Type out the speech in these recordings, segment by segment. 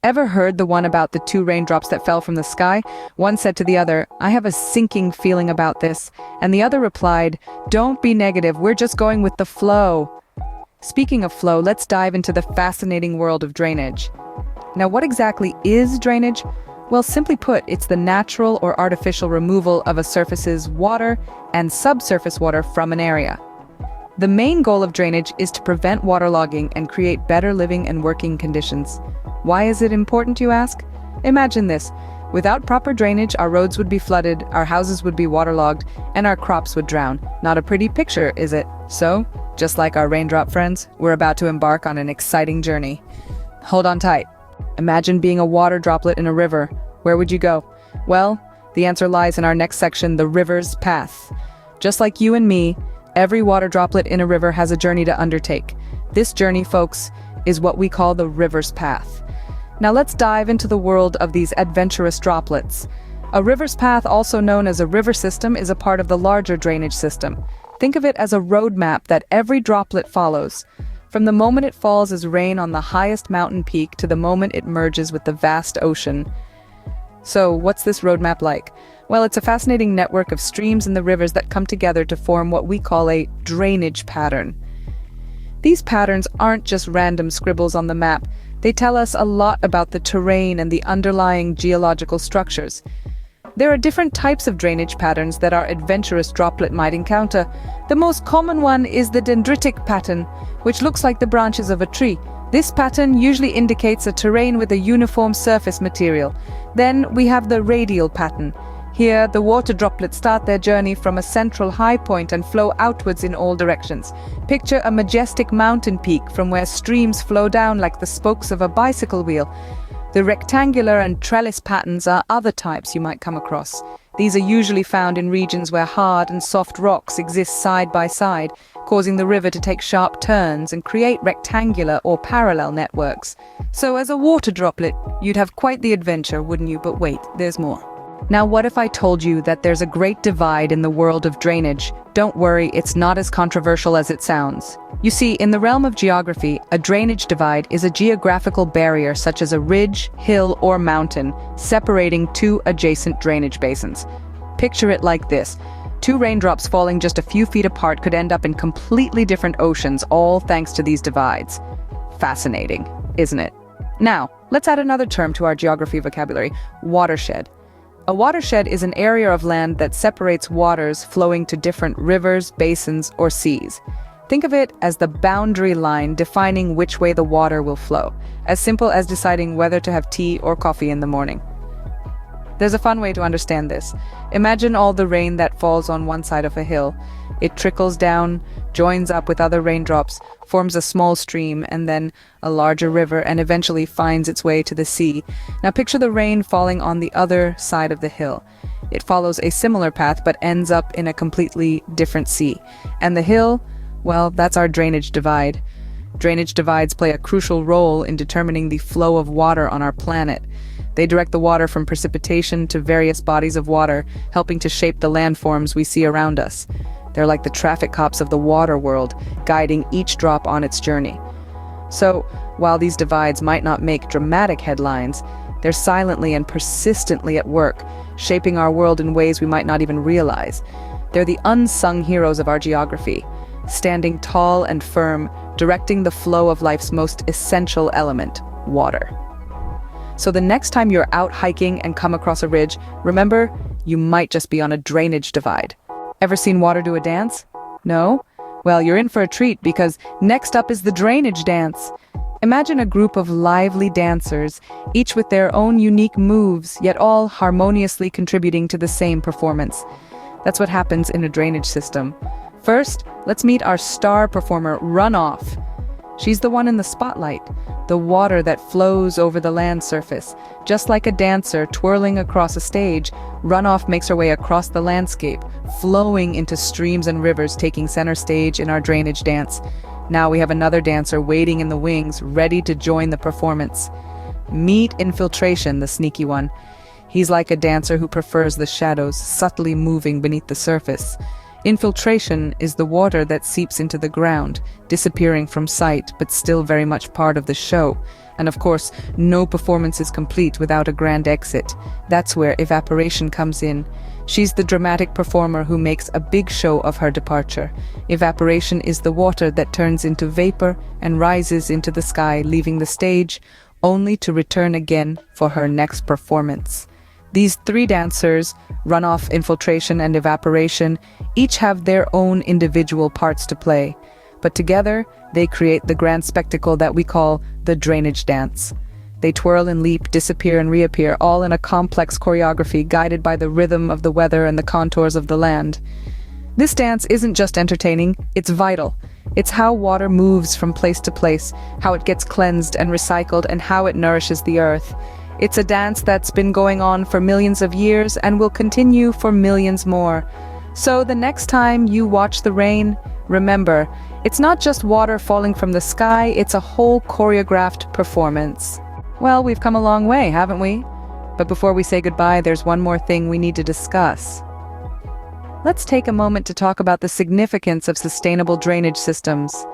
Ever heard the one about the two raindrops that fell from the sky? One said to the other, "I have a sinking feeling about this." And the other replied, "Don't be negative, we're just going with the flow." Speaking of flow, let's dive into the fascinating world of drainage. Now, what exactly is drainage? Well, simply put, it's the natural or artificial removal of a surface's water and subsurface water from an area. The main goal of drainage is to prevent waterlogging and create better living and working conditions. Why is it important, you ask? Imagine this. Without proper drainage, our roads would be flooded, our houses would be waterlogged, and our crops would drown. Not a pretty picture, is it? So, just like our raindrop friends, we're about to embark on an exciting journey. Hold on tight. Imagine being a water droplet in a river. Where would you go? Well, the answer lies in our next section, the river's path. Just like you and me, every water droplet in a river has a journey to undertake. This journey, folks, is what we call the river's path. Now let's dive into the world of these adventurous droplets. A river's path, also known as a river system, is a part of the larger drainage system. Think of it as a roadmap that every droplet follows. From the moment it falls as rain on the highest mountain peak to the moment it merges with the vast ocean. So, what's this roadmap like? Well, it's a fascinating network of streams and the rivers that come together to form what we call a drainage pattern. These patterns aren't just random scribbles on the map. They tell us a lot about the terrain and the underlying geological structures. There are different types of drainage patterns that our adventurous droplet might encounter. The most common one is the dendritic pattern, which looks like the branches of a tree. This pattern usually indicates a terrain with a uniform surface material. Then we have the radial pattern. Here, the water droplets start their journey from a central high point and flow outwards in all directions. Picture a majestic mountain peak from where streams flow down like the spokes of a bicycle wheel. The rectangular and trellis patterns are other types you might come across. These are usually found in regions where hard and soft rocks exist side by side, causing the river to take sharp turns and create rectangular or parallel networks. So as a water droplet, you'd have quite the adventure, wouldn't you? But wait, there's more. Now, what if I told you that there's a great divide in the world of drainage? Don't worry, it's not as controversial as it sounds. You see, in the realm of geography, a drainage divide is a geographical barrier such as a ridge, hill, or mountain, separating two adjacent drainage basins. Picture it like this. Two raindrops falling just a few feet apart could end up in completely different oceans, all thanks to these divides. Fascinating, isn't it? Now, let's add another term to our geography vocabulary: watershed. A watershed is an area of land that separates waters flowing to different rivers, basins, or seas. Think of it as the boundary line defining which way the water will flow, as simple as deciding whether to have tea or coffee in the morning. There's a fun way to understand this. Imagine all the rain that falls on one side of a hill. It trickles down, joins up with other raindrops, forms a small stream, and then a larger river, and eventually finds its way to the sea. Now picture the rain falling on the other side of the hill. It follows a similar path but ends up in a completely different sea. And the hill, well, that's our drainage divide. Drainage divides play a crucial role in determining the flow of water on our planet. They direct the water from precipitation to various bodies of water, helping to shape the landforms we see around us. They're like the traffic cops of the water world, guiding each drop on its journey. So, while these divides might not make dramatic headlines, they're silently and persistently at work, shaping our world in ways we might not even realize. They're the unsung heroes of our geography, standing tall and firm, directing the flow of life's most essential element, water. So the next time you're out hiking and come across a ridge, remember, you might just be on a drainage divide. Ever seen water do a dance? No? Well, you're in for a treat, because next up is the drainage dance. Imagine a group of lively dancers, each with their own unique moves, yet all harmoniously contributing to the same performance. That's what happens in a drainage system. First, let's meet our star performer, Runoff. She's the one in the spotlight, the water that flows over the land surface. Just like a dancer twirling across a stage, Runoff makes her way across the landscape, flowing into streams and rivers, taking center stage in our drainage dance. Now we have another dancer waiting in the wings, ready to join the performance. Meet Infiltration, the sneaky one. He's like a dancer who prefers the shadows, subtly moving beneath the surface. Infiltration is the water that seeps into the ground, disappearing from sight but still very much part of the show. And of course, no performance is complete without a grand exit. That's where evaporation comes in. She's the dramatic performer who makes a big show of her departure. Evaporation is the water that turns into vapor and rises into the sky, leaving the stage, only to return again for her next performance. These three dancers, runoff, infiltration, and evaporation, each have their own individual parts to play. But together, they create the grand spectacle that we call the drainage dance. They twirl and leap, disappear and reappear, all in a complex choreography guided by the rhythm of the weather and the contours of the land. This dance isn't just entertaining, it's vital. It's how water moves from place to place, how it gets cleansed and recycled, and how it nourishes the earth. It's a dance that's been going on for millions of years and will continue for millions more. So the next time you watch the rain, remember, it's not just water falling from the sky, it's a whole choreographed performance. Well, we've come a long way, haven't we? But before we say goodbye, there's one more thing we need to discuss. Let's take a moment to talk about the significance of sustainable drainage systems.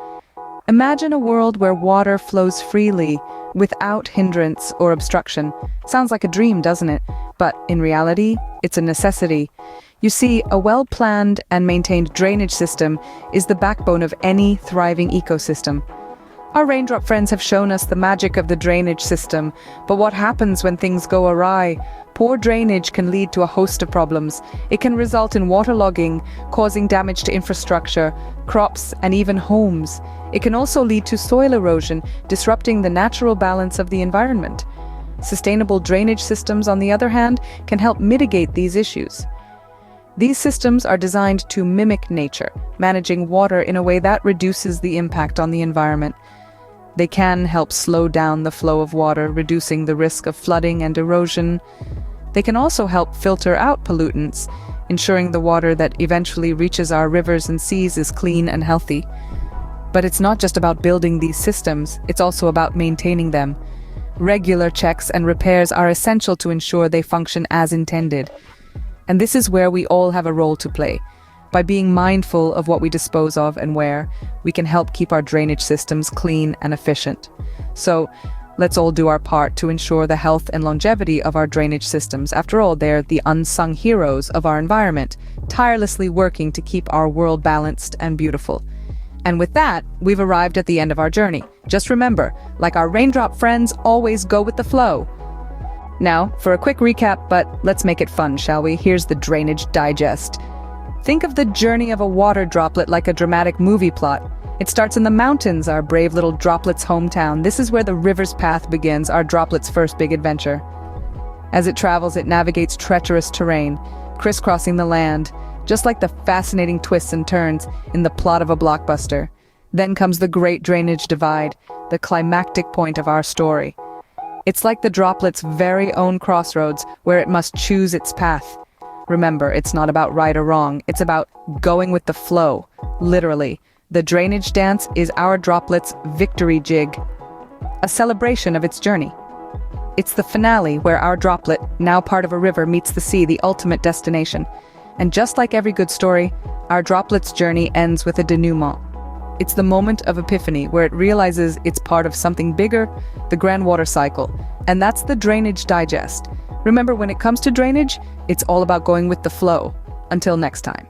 Imagine a world where water flows freely, without hindrance or obstruction. Sounds like a dream, doesn't it? But in reality, it's a necessity. You see, a well-planned and maintained drainage system is the backbone of any thriving ecosystem. Our raindrop friends have shown us the magic of the drainage system, but what happens when things go awry? Poor drainage can lead to a host of problems. It can result in waterlogging, causing damage to infrastructure, crops, and even homes. It can also lead to soil erosion, disrupting the natural balance of the environment. Sustainable drainage systems, on the other hand, can help mitigate these issues. These systems are designed to mimic nature, managing water in a way that reduces the impact on the environment. They can help slow down the flow of water, reducing the risk of flooding and erosion. They can also help filter out pollutants, ensuring the water that eventually reaches our rivers and seas is clean and healthy. But it's not just about building these systems, it's also about maintaining them. Regular checks and repairs are essential to ensure they function as intended. And this is where we all have a role to play. By being mindful of what we dispose of and where, we can help keep our drainage systems clean and efficient. So, let's all do our part to ensure the health and longevity of our drainage systems. After all, they're the unsung heroes of our environment, tirelessly working to keep our world balanced and beautiful. And with that, we've arrived at the end of our journey. Just remember, like our raindrop friends, always go with the flow. Now, for a quick recap, but let's make it fun, shall we? Here's the Drainage Digest. Think of the journey of a water droplet like a dramatic movie plot. It starts in the mountains, our brave little droplet's hometown. This is where the river's path begins, our droplet's first big adventure. As it travels, it navigates treacherous terrain, crisscrossing the land, just like the fascinating twists and turns in the plot of a blockbuster. Then comes the Great Drainage Divide, the climactic point of our story. It's like the droplet's very own crossroads where it must choose its path. Remember, it's not about right or wrong, it's about going with the flow, literally. The drainage dance is our droplet's victory jig, a celebration of its journey. It's the finale where our droplet, now part of a river, meets the sea, the ultimate destination. And just like every good story, our droplet's journey ends with a denouement. It's the moment of epiphany where it realizes it's part of something bigger, the grand water cycle. And that's the Drainage Digest. Remember, when it comes to drainage, it's all about going with the flow. Until next time.